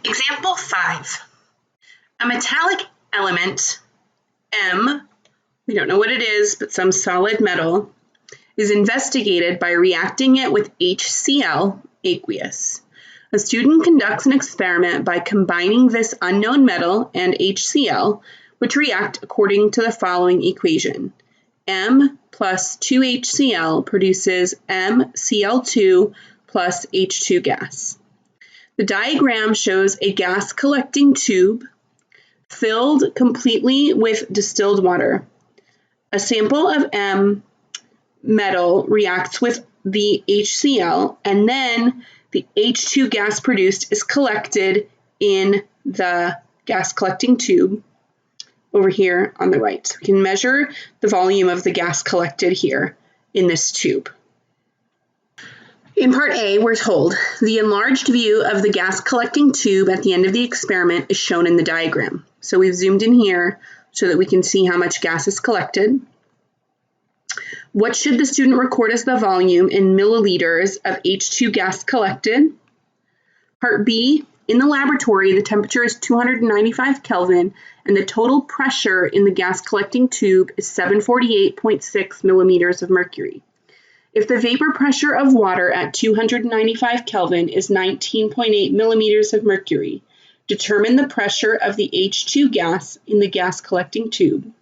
Example 5. A metallic element, M, we don't know what it is, but some solid metal, is investigated by reacting it with HCl, aqueous. A student conducts an experiment by combining this unknown metal and HCl, which react according to the following equation. M plus 2HCl produces MCl2 plus H2 gas. The diagram shows a gas collecting tube filled completely with distilled water. A sample of M metal reacts with the HCl, and then the H2 gas produced is collected in the gas collecting tube over here on the right. So we can measure the volume of the gas collected here in this tube. In part A, we're told the enlarged view of the gas collecting tube at the end of the experiment is shown in the diagram. So we've zoomed in here so that we can see how much gas is collected. What should the student record as the volume in milliliters of H2 gas collected? Part B, in the laboratory, the temperature is 295 Kelvin and the total pressure in the gas collecting tube is 748.6 millimeters of mercury. If the vapor pressure of water at 295 Kelvin is 19.8 millimeters of mercury, determine the pressure of the H2 gas in the gas collecting tube.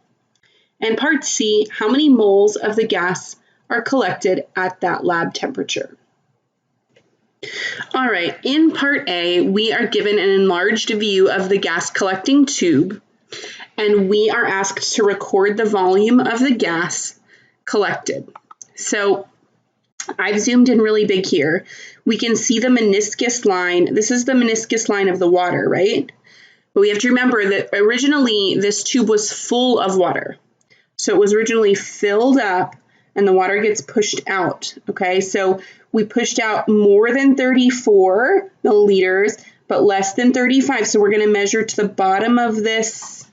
And part C, how many moles of the gas are collected at that lab temperature? All right, in part A, we are given an enlarged view of the gas collecting tube, and we are asked to record the volume of the gas collected. So I've zoomed in really big here. We can see the meniscus line. This is the meniscus line of the water, right? But we have to remember that originally this tube was full of water. So it was originally filled up and the water gets pushed out, okay? So we pushed out more than 34 milliliters, but less than 35. So we're gonna measure to the bottom of this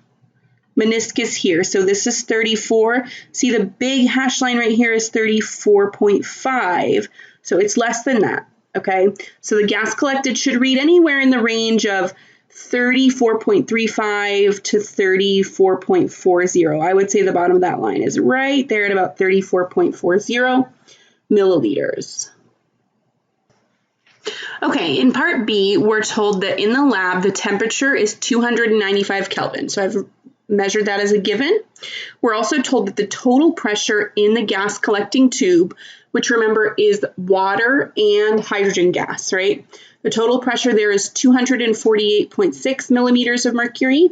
meniscus here. So this is 34. See the big hash line right here is 34.5. So it's less than that, okay? So the gas collected should read anywhere in the range of 34.35 to 34.40. I would say the bottom of that line is right there at about 34.40 milliliters. Okay, in part B, we're told that in the lab, the temperature is 295 Kelvin. So I've measured that as a given. We're also told that the total pressure in the gas collecting tube, which remember is water and hydrogen gas, right? The total pressure there is 248.6 millimeters of mercury,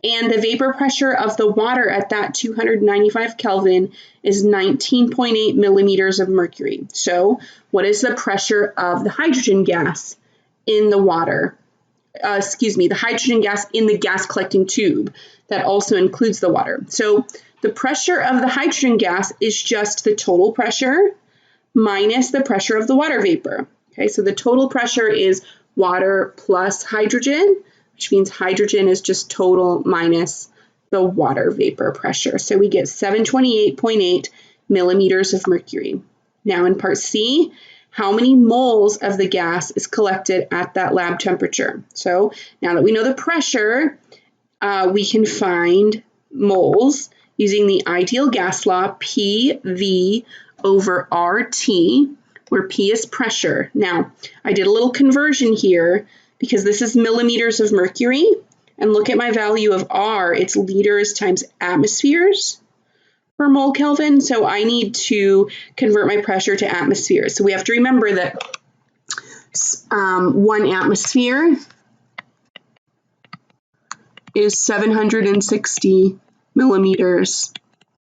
and the vapor pressure of the water at that 295 Kelvin is 19.8 millimeters of mercury. So what is the pressure of the hydrogen gas in the water? The hydrogen gas in the gas collecting tube that also includes the water. So the pressure of the hydrogen gas is just the total pressure minus the pressure of the water vapor. Okay, so the total pressure is water plus hydrogen, which means hydrogen is just total minus the water vapor pressure. So we get 728.8 millimeters of mercury. Now in part C, how many moles of the gas is collected at that lab temperature? So now that we know the pressure, we can find moles using the ideal gas law, PV over RT, where P is pressure. Now, I did a little conversion here because this is millimeters of mercury, and look at my value of R, it's liters times atmospheres per mole Kelvin, so I need to convert my pressure to atmospheres. So we have to remember that 1 atmosphere is 760 millimeters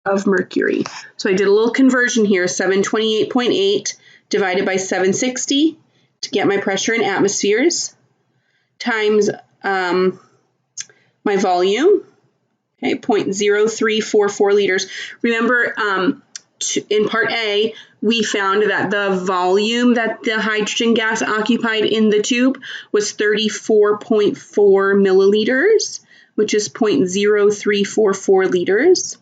of mercury. So I did a little conversion here, 728.8 divided by 760 to get my pressure in atmospheres times my volume, okay, 0.0344 liters. Remember, in part A, we found that the volume that the hydrogen gas occupied in the tube was 34.4 milliliters, which is 0.0344 liters,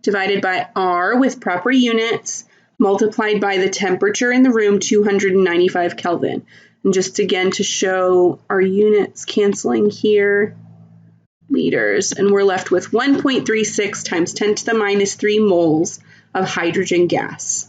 divided by R with proper units, multiplied by the temperature in the room, 295 Kelvin. And just again to show our units canceling here, liters, and we're left with 1.36 times 10 to the minus 3 moles of hydrogen gas.